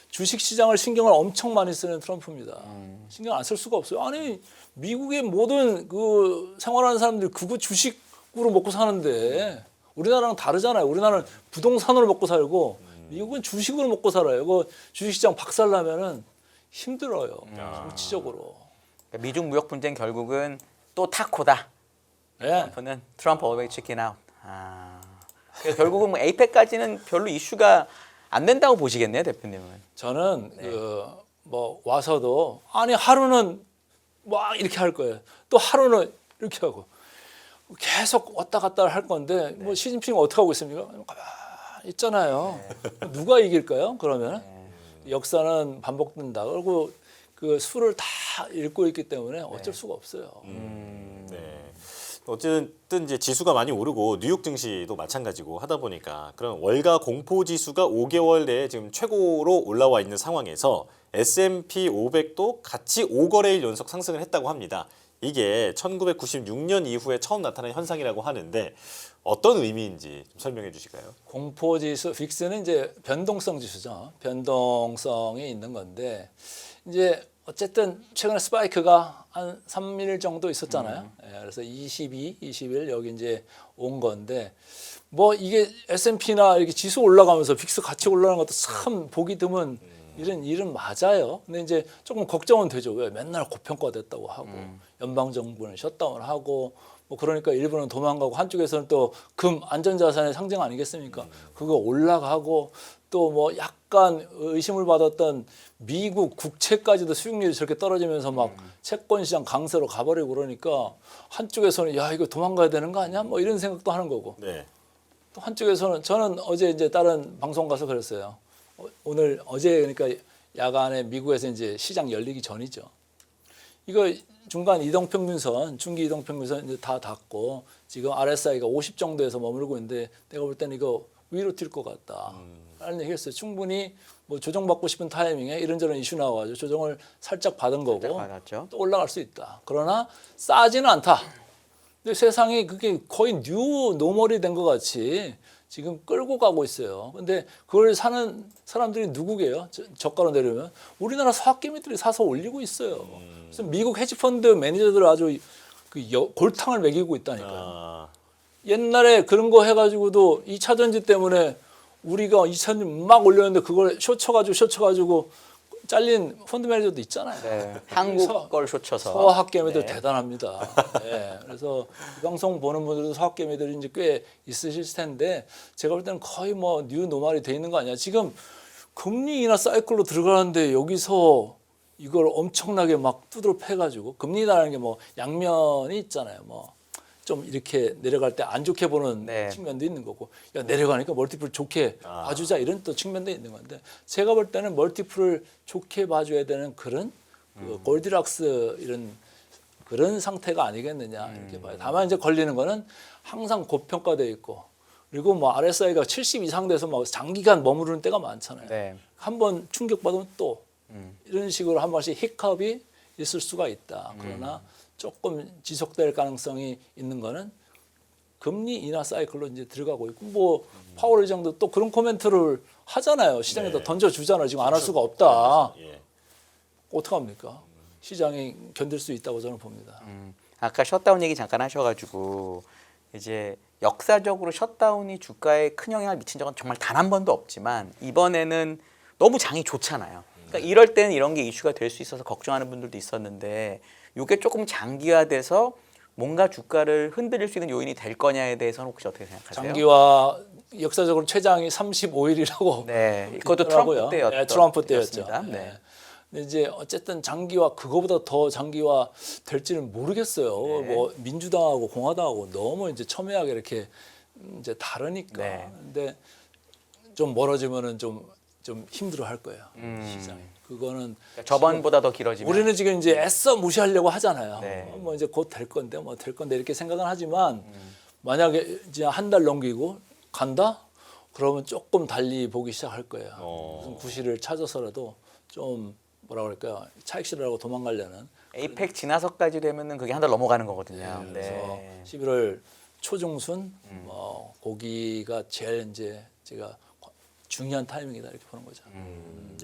S1: 주식 시장을 신경을 엄청 많이 쓰는 트럼프입니다. 신경 안 쓸 수가 없어요. 아니 미국의 모든 그 생활하는 사람들이 그거 주식으로 먹고 사는데 우리나라랑 다르잖아요. 우리나라는 부동산으로 먹고 살고 미국은 주식으로 먹고 살아요. 그 주식시장 박살나면은 힘들어요. 정치적으로.
S3: 그러니까 미중 무역 분쟁 결국은 또 타코다.
S1: 네.
S3: 트럼프 always chicken out. 그러니까 결국은 뭐 에이펙까지는 별로 이슈가 안 된다고 보시겠네요, 대표님은.
S1: 저는 그 뭐 와서도 아니 하루는 막 이렇게 할 거예요. 또 하루는 이렇게 하고 계속 왔다 갔다 할 건데 뭐 시진핑 어떻게 하고 있습니까? 가만히 있잖아요. 누가 이길까요? 그러면 역사는 반복된다. 그리고 그 수를 다 읽고 있기 때문에 어쩔 수가 없어요.
S2: 네. 어쨌든 이제 지수가 많이 오르고 뉴욕 증시도 마찬가지고 하다 보니까 그런 월가 공포 지수가 5개월 내에 지금 최고로 올라와 있는 상황에서 S&P 500도 같이 5거래일 연속 상승을 했다고 합니다. 이게 1996년 이후에 처음 나타난 현상이라고 하는데 어떤 의미인지 좀 설명해 주실까요?
S1: 공포지수 빅스는 이제 변동성 지수죠. 변동성이 있는 건데 이제 어쨌든 최근에 스파이크가 한 3일 정도 있었잖아요. 예, 그래서 22, 20일 여기 이제 온 건데 뭐 이게 S&P나 이렇게 지수 올라가면서 빅스 같이 올라가는 것도 참 보기 드문 이런 일은 맞아요. 근데 이제 조금 걱정은 되죠. 왜 맨날 고평가됐다고 하고 연방 정부는 셧다운을 하고 뭐 그러니까 일부는 도망가고 한쪽에서는 또 금 안전자산의 상징 아니겠습니까? 그거 올라가고 또 뭐 약간 의심을 받았던 미국 국채까지도 수익률이 저렇게 떨어지면서 막 채권 시장 강세로 가버리고 그러니까 한쪽에서는 야 이거 도망가야 되는 거 아니야? 뭐 이런 생각도 하는 거고
S2: 네.
S1: 또 한쪽에서는 저는 어제 이제 다른 방송 가서 그랬어요. 어제 그러니까 야간에 미국에서 이제 시장 열리기 전이죠. 이거 중간 이동평균선, 중기 이동평균선 이제 다 닿고 지금 RSI가 50 정도에서 머물고 있는데 내가 볼 때는 이거 위로 튈 것 같다. 라는 얘기했어요. 충분히 뭐 조정받고 싶은 타이밍에 이런저런 이슈 나와가지고 조정을 살짝 받은 거고
S3: 받았죠.
S1: 또 올라갈 수 있다. 그러나 싸지는 않다. 근데 세상이 그게 거의 뉴 노멀이 된 것 같이 지금 끌고 가고 있어요. 근데 그걸 사는 사람들이 누구게요? 저가로 내려면 우리나라 사학개미들이 사서 올리고 있어요. 그래서 미국 헤지펀드 매니저들 아주 골탕을 먹이고 있다니까요. 옛날에 그런 거 해가지고도 2차 전지 때문에 우리가 2차 전지 막 올렸는데 그걸 쇼쳐가지고 잘린 펀드 매니저도 있잖아요.
S3: 네. 한국 걸 쇼쳐서
S1: 서학개미들
S3: 네.
S1: 대단합니다. 네. 그래서 이 방송 보는 분들도 서학개미들이 이제 꽤 있으실 텐데 제가 볼 때는 거의 뭐 뉴 노멀이 돼 있는 거 아니야. 지금 금리 인하 사이클로 들어가는데 여기서 이걸 엄청나게 막 두드러 패가지고 금리 인하라는 게 뭐 양면이 있잖아요. 뭐 좀 이렇게 내려갈 때 안 좋게 보는
S3: 네.
S1: 측면도 있는 거고, 야 내려가니까 멀티플 좋게 봐주자 이런 또 측면도 있는 건데, 제가 볼 때는 멀티플을 좋게 봐줘야 되는 그런 그 골디락스 이런 그런 상태가 아니겠느냐 이렇게 봐요. 다만 이제 걸리는 거는 항상 고평가돼 있고, 그리고 뭐 RSI가 70 이상 돼서 막 장기간 머무르는 때가 많잖아요.
S3: 네.
S1: 한번 충격받으면 또 이런 식으로 한 번씩 히컵이 있을 수가 있다. 그러나 조금 지속될 가능성이 있는 거는 금리 인하 사이클로 이제 들어가고 있고, 뭐 파월 의장도 또 그런 코멘트를 하잖아요. 시장에다
S2: 네.
S1: 던져주잖아요. 지금 안 할 수가 없다.
S2: 예.
S1: 어떡합니까? 시장이 견딜 수 있다고 저는 봅니다.
S3: 아까 셧다운 얘기 잠깐 하셔가지고 이제 역사적으로 셧다운이 주가에 큰 영향을 미친 적은 정말 단 한 번도 없지만 이번에는 너무 장이 좋잖아요. 그러니까 이럴 때는 이런 게 이슈가 될 수 있어서 걱정하는 분들도 있었는데, 이게 조금 장기화돼서 뭔가 주가를 흔들릴 수 있는 요인이 될 거냐에 대해서는 혹시 어떻게 생각하세요?
S1: 장기화 역사적으로 최장이 35일이라고
S3: 네, 그것도
S1: 있더라고요.
S3: 트럼프 때였죠.
S1: 네, 트럼프 때였죠.
S3: 네.
S1: 네. 근데 이제 어쨌든 장기화 그거보다 더 장기화 될지는 모르겠어요.
S3: 네.
S1: 뭐 민주당하고 공화당하고 너무 이제 첨예하게 이렇게 이제 다르니까.
S3: 네.
S1: 근데 좀 멀어지면은 좀 힘들어 할 거예요. 시장이. 그거는
S3: 저번보다 더 길어지면
S1: 우리는 지금 이제 애써 무시하려고 하잖아요.
S3: 네.
S1: 뭐 이제 곧 될 건데 뭐 될 건데 이렇게 생각은 하지만 만약에 이제 한 달 넘기고 간다? 그러면 조금 달리 보기 시작할 거예요. 무슨 구실을 찾아서라도 좀 뭐라 그럴까요? 차익 실으라고 도망가려는.
S3: 에이펙 지나서까지 되면은 그게 한 달 넘어가는 거거든요.
S1: 그래서
S3: 네.
S1: 11월 초중순 뭐 고기가 제일 이제 제가 중요한 타이밍이다 이렇게 보는 거죠.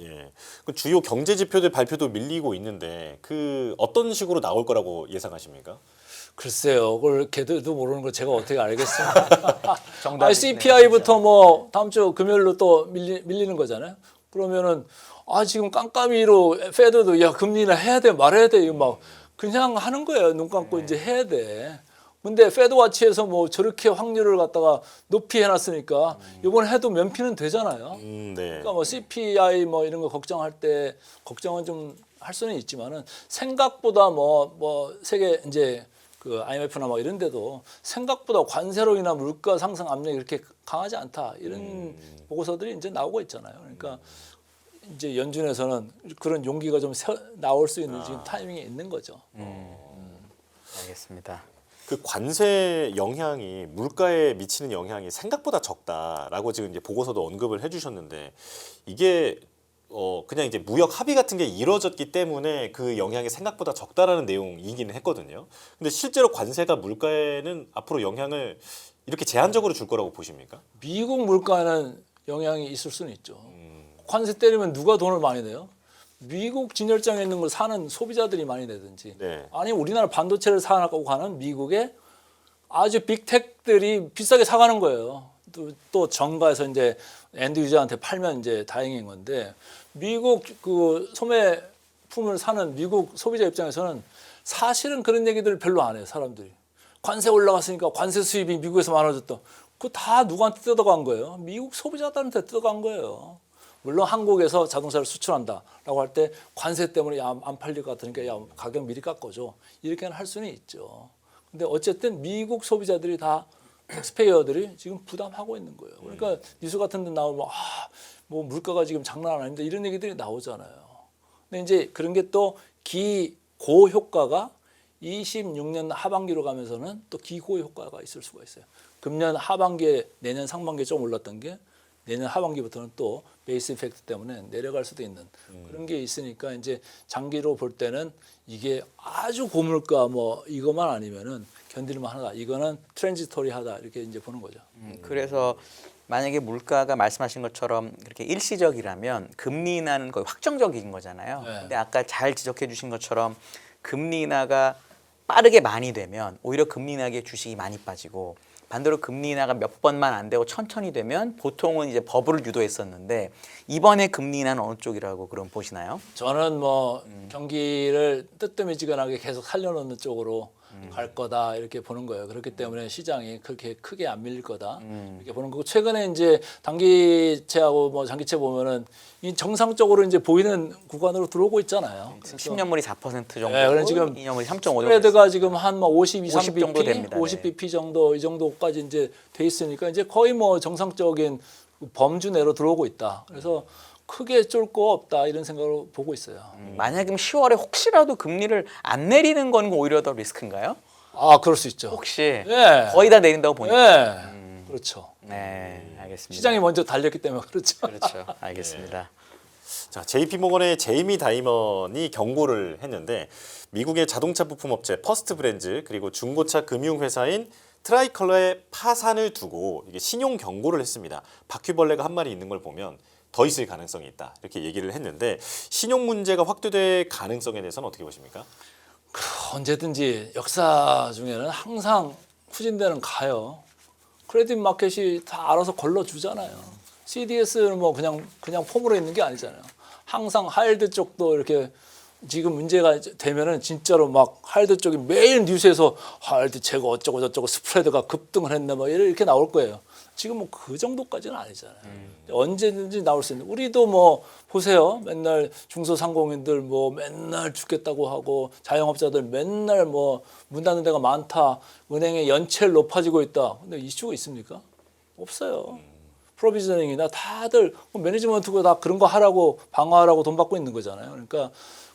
S2: 예. 그 주요 경제 지표들 발표도 밀리고 있는데 그 어떤 식으로 나올 거라고 예상하십니까?
S1: 글쎄요, 그걸 걔들도 모르는 걸 제가 어떻게 알겠습니까?
S3: 정답이
S1: CPI부터 뭐 다음 주 금요일로 또 밀리는 거잖아요. 그러면은 지금 깜깜이로 페드도 야 금리나 해야 돼 말해야 돼 이거 막 그냥 하는 거예요. 눈 감고 이제 해야 돼. 근데 페드와치에서 뭐 저렇게 확률을 갖다가 높이 해놨으니까 이번에 해도 면피는 되잖아요.
S2: 네.
S1: 그러니까 뭐 CPI 뭐 이런 거 걱정할 때 걱정은 좀 할 수는 있지만은 생각보다 뭐 세계 이제 그 IMF나 뭐 이런 데도 생각보다 관세로 인한 물가 상승 압력이 그렇게 강하지 않다 이런 보고서들이 이제 나오고 있잖아요. 그러니까 이제 연준에서는 그런 용기가 좀 나올 수 있는 지금 타이밍이 있는 거죠.
S3: 알겠습니다.
S2: 그 관세 영향이 물가에 미치는 영향이 생각보다 적다라고 지금 이제 보고서도 언급을 해주셨는데, 이게 그냥 이제 무역 합의 같은 게 이루어졌기 때문에 그 영향이 생각보다 적다라는 내용이기는 했거든요. 근데 실제로 관세가 물가에는 앞으로 영향을 이렇게 제한적으로 줄 거라고 보십니까?
S1: 미국 물가에는 영향이 있을 수는 있죠. 관세 때리면 누가 돈을 많이 내요? 미국 진열장에 있는 걸 사는 소비자들이 많이 내든지,
S2: 네.
S1: 아니 우리나라 반도체를 사가고 가는 미국의 아주 빅텍들이 비싸게 사가는 거예요. 또 정가에서 이제 엔드 유저한테 팔면 이제 다행인 건데, 미국 그 소매품을 사는 미국 소비자 입장에서는 사실은 그런 얘기들 별로 안 해요. 사람들이 관세 올라갔으니까 관세 수입이 미국에서 많아졌다. 그거 다 누구한테 뜯어간 거예요? 미국 소비자들한테 뜯어간 거예요. 물론 한국에서 자동차를 수출한다라고 할 때 관세 때문에 안 팔릴 것 같으니까 야 가격 미리 깎아줘 이렇게는 할 수는 있죠. 근데 어쨌든 미국 소비자들이 다 텍스페이어들이 지금 부담하고 있는 거예요. 그러니까 뉴스 같은 데 나오면 뭐 물가가 지금 장난 아닌데 이런 얘기들이 나오잖아요. 근데 이제 그런 게 또 기고 효과가 26년 하반기로 가면서는 또 기고 효과가 있을 수가 있어요. 금년 하반기에 내년 상반기에 좀 올랐던 게 내년 하반기부터는 또 베이스 이펙트 때문에 내려갈 수도 있는 그런 게 있으니까 이제 장기로 볼 때는 이게 아주 고물가 뭐 이것만 아니면은 견딜만 하다. 이거는 트랜지토리하다 이렇게 이제 보는 거죠.
S3: 그래서 만약에 물가가 말씀하신 것처럼 그렇게 일시적이라면 금리 인하는 거의 확정적인 거잖아요.
S1: 네.
S3: 근데 아까 잘 지적해 주신 것처럼 금리 인하가 빠르게 많이 되면 오히려 금리 인하기에 주식이 많이 빠지고, 반대로 금리 인하가 몇 번만 안 되고 천천히 되면 보통은 이제 버블을 유도했었는데 이번에 금리 인하는 어느 쪽이라고 그럼 보시나요?
S1: 저는 뭐 경기를 뜨뜨미지근하게 계속 살려놓는 쪽으로 갈 거다 이렇게 보는 거예요. 그렇기 때문에 시장이 그렇게 크게 안 밀릴 거다 이렇게 보는 거고 최근에 이제 단기채하고 뭐 장기채 보면은 이 정상적으로 이제 보이는 구간으로 들어오고 있잖아요.
S3: 10년물이 4% 정도,
S1: 네, 그럼 지금
S3: 2년물이 3.5
S1: 스프레드가 지금 한 뭐 52,
S3: 50 정도
S1: 3bp,
S3: 됩니다.
S1: 50bp 정도 이 정도까지 이제 돼 있으니까 이제 거의 뭐 정상적인 범주 내로 들어오고 있다. 그래서 크게 쫄 거 없다 이런 생각으로 보고 있어요.
S3: 만약에 10월에 혹시라도 금리를 안 내리는 건 오히려 더 리스크인가요?
S1: 아, 그럴 수 있죠.
S3: 혹시
S1: 예.
S3: 거의 다 내린다고 보니까.
S1: 네, 그렇죠.
S3: 네, 알겠습니다.
S1: 시장이 먼저 달렸기 때문에 그렇죠.
S3: 그렇죠. 알겠습니다.
S2: 자, JP모건의 제이미 다이먼이 경고를 했는데 미국의 자동차 부품 업체 퍼스트 브랜즈 그리고 중고차 금융 회사인 트라이컬러의 파산을 두고 이게 신용 경고를 했습니다. 바퀴벌레가 한 마리 있는 걸 보면 더 있을 가능성이 있다. 이렇게 얘기를 했는데 신용 문제가 확대될 가능성에 대해서는 어떻게 보십니까?
S1: 언제든지 역사 중에는 항상 후진대는 가요. 크레딧 마켓이 다 알아서 걸러주잖아요. CDS는 뭐 그냥 폼으로 있는 게 아니잖아요. 항상 하이힐드 쪽도 이렇게 지금 문제가 되면은 진짜로 막 하이힐드 쪽이 매일 뉴스에서 하이힐드 제거 어쩌고 저쩌고 스프레드가 급등을 했네 뭐 이렇게 나올 거예요. 지금 뭐 그 정도까지는 아니잖아요. 언제든지 나올 수 있는. 우리도 뭐 보세요. 맨날 중소상공인들 뭐 맨날 죽겠다고 하고 자영업자들 맨날 뭐 문 닫는 데가 많다. 은행의 연체율 높아지고 있다. 근데 이슈가 있습니까? 없어요. 프로비저닝이나 다들 매니지먼트가 다 그런 거 하라고 방어하라고 돈 받고 있는 거잖아요. 그러니까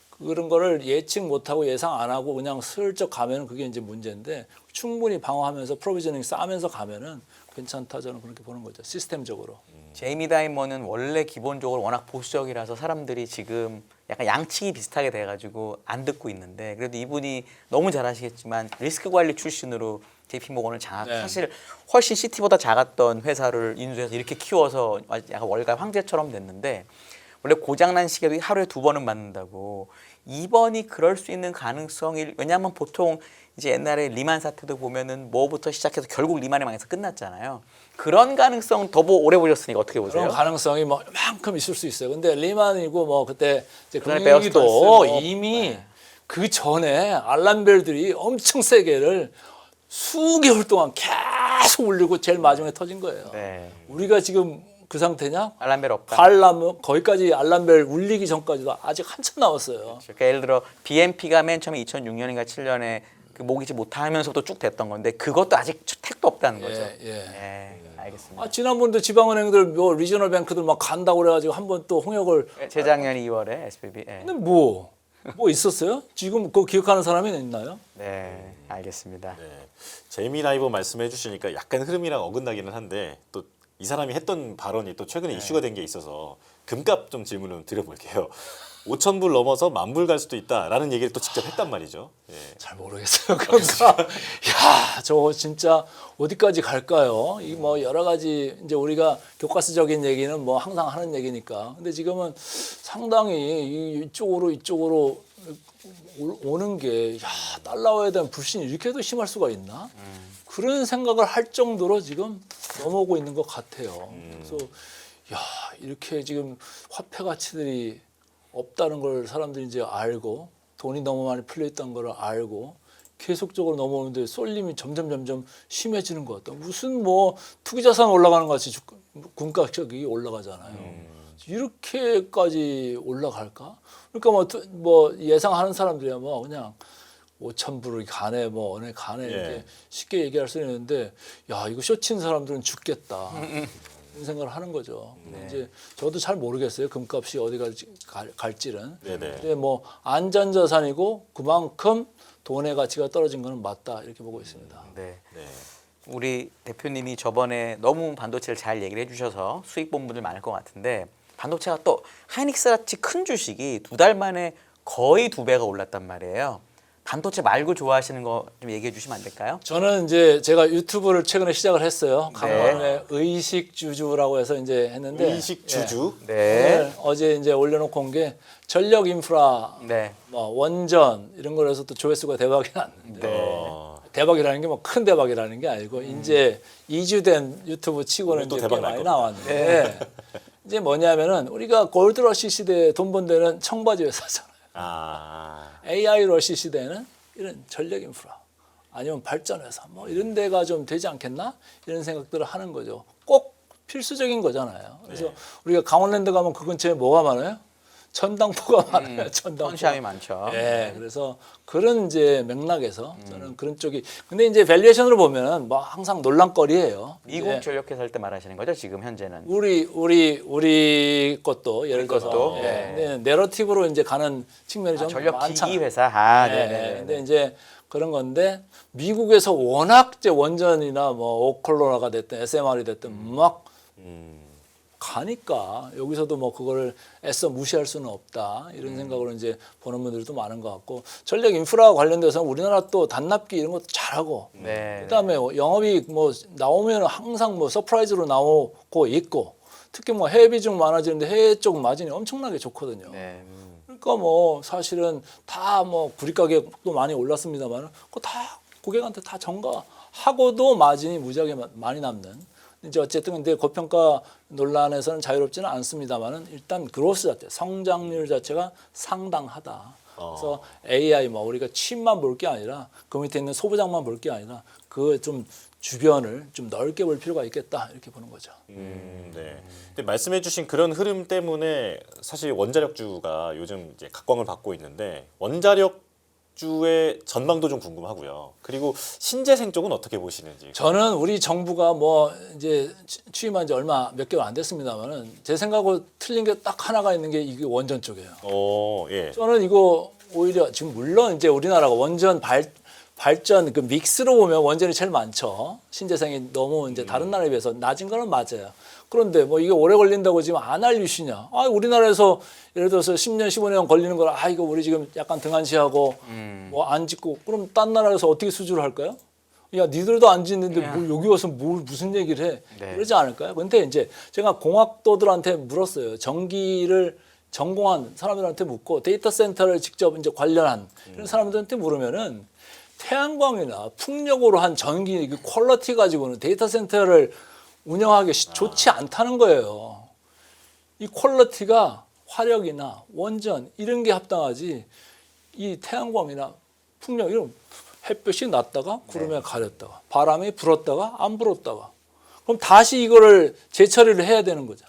S1: 그런 거를 예측 못하고 예상 안 하고 그냥 슬쩍 가면 그게 이제 문제인데 충분히 방어하면서 프로비저닝 쌓으면서 가면은 괜찮다 저는 그렇게 보는 거죠. 시스템적으로.
S3: 제이미 다이먼은 원래 기본적으로 워낙 보수적이라서 사람들이 지금 약간 양측이 비슷하게 돼가지고 안 듣고 있는데 그래도 이분이 너무 잘 아시겠지만 리스크 관리 출신으로 JP모건을
S1: 네.
S3: 사실 훨씬 시티보다 작았던 회사를 인수해서 이렇게 키워서 약간 월가 황제처럼 됐는데 원래 고장난 시계도 하루에 2번은 맞는다고 이번이 그럴 수 있는 가능성이 왜냐하면 보통 이제 옛날에 리만 사태도 보면은 뭐부터 시작해서 결국 리만에 망해서 끝났잖아요. 그런 가능성 더 오래 보셨으니까 어떻게 보세요?
S1: 그런 가능성이 뭐 이만큼 있을 수 있어요. 근데 리만이고 뭐 그때 이제
S3: 그다음에
S1: 금융위기도
S3: 베어스턴스
S1: 이미 그 전에 알람벨들이 엄청 세게를 수개월 동안 계속 울리고 제일 마지막에 터진 거예요.
S3: 네.
S1: 우리가 지금 그 상태냐?
S3: 알람벨 없다.
S1: 가려면 거기까지 알람벨 울리기 전까지도 아직 한참 남았어요.
S3: 그러니까 예를 들어 BNP가 맨 처음에 2006년인가 7년에 그 모기지 못하면서부터 쭉 됐던 건데 그것도 아직 택도 없다는 거죠.
S1: 예.
S3: 알겠습니다.
S1: 지난번도 지방은행들 뭐 리저널 뱅크들 막 간다고 그래가지고 한 번 또 홍역을
S3: 재작년 2월에 SBB.
S1: 근데 뭐 있었어요? 지금 그거 기억하는 사람이 있나요?
S3: 네, 알겠습니다.
S2: 네. 제이미 다이먼 말씀해 주시니까 약간 흐름이랑 어긋나기는 한데 또 이 사람이 했던 발언이 또 최근에 이슈가 된 게 있어서 금값 좀 질문을 드려볼게요. 5,000불 넘어서 10,000불 갈 수도 있다라는 얘기를 또 직접 했단 말이죠. 예.
S1: 잘 모르겠어요. 그러니까 야, 저 진짜 어디까지 갈까요? 이 뭐 여러 가지 이제 우리가 교과서적인 얘기는 뭐 항상 하는 얘기니까. 근데 지금은 상당히 이쪽으로 오는 게 야, 달러에 대한 불신이 이렇게도 심할 수가 있나? 그런 생각을 할 정도로 지금 넘어오고 있는 것 같아요. 그래서 야, 이렇게 지금 화폐 가치들이 없다는 걸 사람들이 이제 알고 돈이 너무 많이 풀려 있다는 걸 알고 계속적으로 넘어오는데 쏠림이 점점 심해지는 것 같다. 무슨 뭐 투기자산 올라가는 것 같이 군가격이 올라가잖아요. 이렇게까지 올라갈까? 그러니까 뭐 예상하는 사람들이야 뭐 그냥 5,000불을 가네 뭐 어느 가네 이렇게 쉽게 얘기할 수 있는데 야 이거 쇼친 사람들은 죽겠다. 이런 생각을 하는 거죠. 이제 저도 잘 모르겠어요. 금값이 어디 갈지는.
S2: 네네.
S1: 근데 뭐 안전자산이고 그만큼 돈의 가치가 떨어진 거는 맞다 이렇게 보고 있습니다.
S3: 네.
S2: 네.
S3: 우리 대표님이 저번에 너무 반도체를 잘 얘기를 해주셔서 수익 본 분들 많을 것 같은데 반도체가 또 하이닉스같이 큰 주식이 2달 만에 거의 2배가 올랐단 말이에요. 반도체 말고 좋아하시는 거 좀 얘기해 주시면 안 될까요?
S1: 저는 이제 제가 유튜브를 최근에 시작을 했어요. 강원의 의식주주라고 해서 이제 했는데
S2: 의식 주주.
S3: 네.
S1: 오늘 어제 이제 올려놓고 온 게 전력 인프라,
S3: 네.
S1: 뭐 원전 이런 거에서 또 조회수가 대박이 났는데
S3: 네.
S1: 대박이라는 게 뭐 큰 대박이라는 게 아니고 이제 2주 된 유튜브 치고는
S2: 오늘 또
S1: 이제
S2: 대박
S1: 꽤
S2: 날
S1: 많이
S2: 겁니다.
S1: 나왔는데 이제 뭐냐면은 우리가 골드러시 시대에 돈 번 데는 청바지 회사잖아요.
S2: 아,
S1: AI 러시 시대에는 이런 전력 인프라 아니면 발전 회사 뭐 이런 데가 좀 되지 않겠나 이런 생각들을 하는 거죠. 꼭 필수적인 거잖아요. 그래서
S2: 네.
S1: 우리가 강원랜드 가면 그 근처에 뭐가 많아요? 천당포가 많아요. 천당포.
S3: 선시함이 많죠.
S1: 예, 그래서 그런 이제 맥락에서 저는 그런 쪽이 근데 이제 밸류에이션으로 보면 뭐 항상 논란거리예요.
S3: 미국
S1: 이제
S3: 전력회사일 때 말하시는 거죠? 지금 현재는.
S1: 우리 것도 예를 들어서
S3: 것도?
S1: 예, 근데 내러티브로 이제 가는 측면이 좀
S3: 전력
S1: 많잖아요.
S3: 기기 회사. 아,
S1: 예,
S3: 네네.
S1: 근데 이제 그런 건데 미국에서 워낙 이제 원전이나 뭐 오클로라가 됐든 SMR이 됐든 막 가니까 여기서도 뭐 그거를 애써 무시할 수는 없다 이런 생각으로 이제 보는 분들도 많은 것 같고 전력 인프라 관련돼서 우리나라 또 단납기 이런 것도 잘하고
S3: 네.
S1: 그다음에 영업이 뭐 나오면 항상 뭐 서프라이즈로 나오고 있고 특히 뭐 해외 비중 많아지는데 해외 쪽 마진이 엄청나게 좋거든요.
S3: 네.
S1: 그러니까 뭐 사실은 다 뭐 구리 가격도 많이 올랐습니다만 그거 다 고객한테 다 전가하고도 마진이 무지하게 많이 남는 이제 어쨌든 근데 고평가 논란에서는 자유롭지는 않습니다만은 일단 그로스 자체 성장률 자체가 상당하다. 그래서 AI 뭐 우리가 칩만 볼 게 아니라 그 밑에 있는 소부장만 볼 게 아니라 그 좀 주변을 좀 넓게 볼 필요가 있겠다 이렇게 보는 거죠.
S2: 네. 근데 말씀해주신 그런 흐름 때문에 사실 원자력주가 요즘 이제 각광을 받고 있는데 원자력주의 전망도 좀 궁금하고요. 그리고 신재생 쪽은 어떻게 보시는지.
S1: 저는 우리 정부가 뭐 이제 취임한 지 얼마 몇 개월 안 됐습니다만은 제 생각으로 틀린 게 딱 하나가 있는 게 이게 원전 쪽이에요.
S2: 예.
S1: 저는 이거 오히려 지금 물론 이제 우리나라가 원전 발전 그 믹스로 보면 원전이 제일 많죠. 신재생이 너무 이제 다른 나라에 비해서 낮은 거는 맞아요. 그런데 뭐 이게 오래 걸린다고 지금 안 할 이슈냐? 아, 우리나라에서 예를 들어서 10년, 15년 걸리는 걸 아, 이거 우리 지금 약간 등한시하고 뭐 안 짓고 그럼 딴 나라에서 어떻게 수주를 할까요? 야, 니들도 안 짓는데 뭘 여기 와서 뭘 무슨 얘기를 해?
S3: 네.
S1: 그러지 않을까요? 근데 이제 제가 공학도들한테 물었어요. 전기를 전공한 사람들한테 묻고 데이터 센터를 직접 이제 관련한 이런 사람들한테 물으면은 태양광이나 풍력으로 한 전기 그 퀄리티 가지고는 데이터 센터를 운영하기 좋지 않다는 거예요. 이 퀄리티가 화력이나 원전 이런 게 합당하지 이 태양광이나 풍력 이런 햇볕이 났다가 구름에 가렸다가 바람이 불었다가 안 불었다가 그럼 다시 이거를 재처리를 해야 되는 거죠.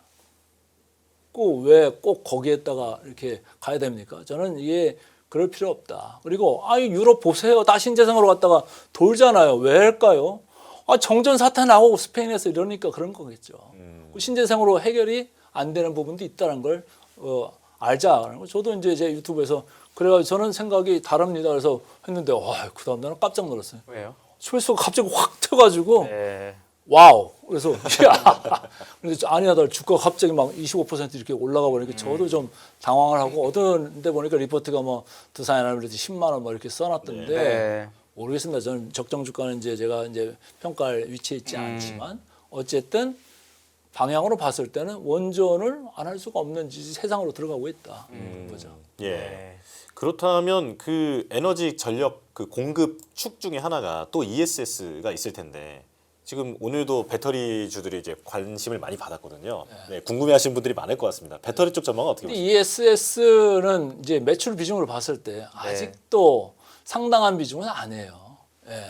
S1: 꼭 왜 꼭 거기에다가 이렇게 가야 됩니까? 저는 이게 그럴 필요 없다. 그리고 유럽 보세요. 다 신재생으로 갔다가 돌잖아요. 왜 할까요? 정전 사태 나오고 스페인에서 이러니까 그런 거겠죠. 그 신재생으로 해결이 안 되는 부분도 있다는 걸 알자. 저도 이제 제 유튜브에서 그래가지고 저는 생각이 다릅니다. 그래서 했는데 그 다음 날은 깜짝 놀랐어요.
S3: 왜요?
S1: 조회수가 갑자기 확 튀어가지고
S3: 네.
S1: 와우. 그래서 근데 아니하다 주가가 갑자기 막 25% 이렇게 올라가 보니까 저도 좀 당황을 하고 어떤 데 보니까 리포트가 뭐 두산에너지 10만 원 뭐 이렇게 써놨던데
S3: 네.
S1: 모르겠습니다. 저는 적정 주가는 이제 제가 이제 평가할 위치에 있지 않지만 어쨌든 방향으로 봤을 때는 원전을 안 할 수가 없는 세상으로 들어가고 있다. 거죠.
S2: 예.
S3: 네.
S2: 그렇다면 그 에너지 전력 그 공급 축 중에 하나가 또 ESS가 있을 텐데 지금 오늘도 배터리주들이 이제 관심을 많이 받았거든요. 네, 궁금해하시는 분들이 많을 것 같습니다. 배터리 쪽 전망은 어떻게 보세요?
S1: ESS는 이제 매출 비중으로 봤을 때 아직도 상당한 비중은 아니에요. 예.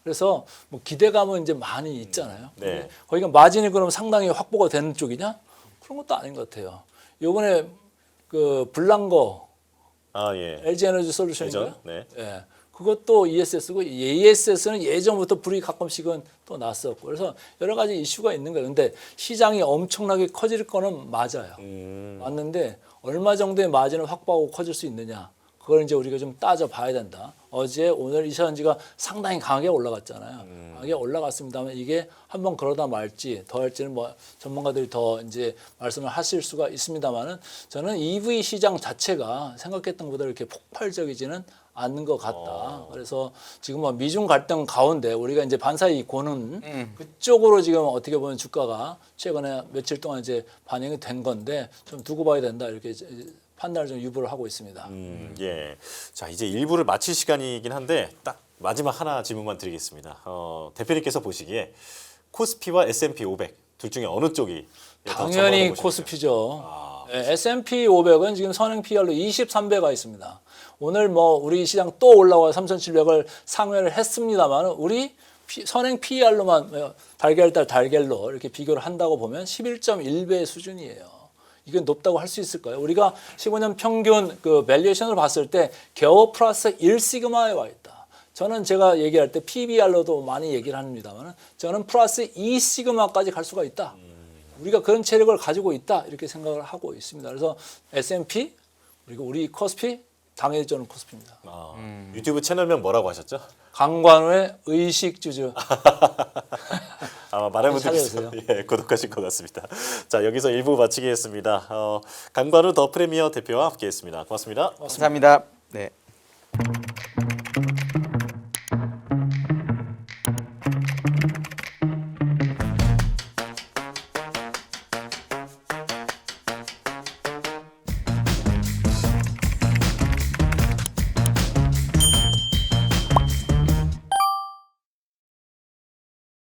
S1: 그래서 뭐 기대감은 이제 많이 있잖아요.
S2: 네.
S1: 근데 거기가 마진이 그럼 상당히 확보가 되는 쪽이냐? 그런 것도 아닌 것 같아요. 이번에 그 블랑거
S2: 예.
S1: LG 에너지 솔루션인가요?
S2: 예전? 네.
S1: 예. 그것도 ESS고 ESS는 예전부터 불이 가끔씩은 또 났었고 그래서 여러 가지 이슈가 있는 거예요. 근데 시장이 엄청나게 커질 거는 맞아요. 맞는데 얼마 정도의 마진을 확보하고 커질 수 있느냐? 그걸 이제 우리가 좀 따져봐야 된다. 어제 오늘 이 시간지가 상당히 강하게 올라갔잖아요. 강하게 올라갔습니다만 이게 한번 그러다 말지 더 할지는 뭐 전문가들이 더 이제 말씀을 하실 수가 있습니다만은 저는 EV 시장 자체가 생각했던 것보다 이렇게 폭발적이지는 않는 것 같다. 그래서 지금 뭐 미중 갈등 가운데 우리가 이제 반사이 고는 그쪽으로 지금 어떻게 보면 주가가 최근에 며칠 동안 이제 반영이 된 건데 좀 두고 봐야 된다 이렇게 판단을 좀 유보를 하고 있습니다.
S2: 예. 자, 이제 1부를 마칠 시간이긴 한데 딱 마지막 하나 질문만 드리겠습니다. 대표님께서 보시기에 코스피와 S&P 500 둘 중에 어느 쪽이 더
S1: 당연히
S2: 전망을 보십니까?
S1: 코스피죠. S&P 500은 지금 선행 PR로 23배가 있습니다. 오늘 뭐 우리 시장 또 올라와 3,700을 상회를 했습니다만 우리 선행 PR로만 달걀달 달걀로 이렇게 비교를 한다고 보면 11.1배 수준이에요. 이게 높다고 할 수 있을까요? 우리가 15년 평균 그 밸류에이션을 봤을 때 겨우 플러스 1시그마에 와 있다. 저는 제가 얘기할 때 PBR로도 많이 얘기를 합니다만 저는 플러스 2시그마까지 갈 수가 있다. 우리가 그런 체력을 가지고 있다 이렇게 생각을 하고 있습니다. 그래서 S&P 그리고 우리 코스피 당연히 저는 코스피입니다.
S2: 유튜브 채널명 뭐라고 하셨죠?
S1: 강관우의 의식주주.
S2: 아마 많은 분들이 예, 구독하실 것 같습니다. 자, 여기서 1부 마치겠습니다. 강관우 더 프리미어 대표와 함께했습니다. 고맙습니다.
S3: 감사합니다. 네.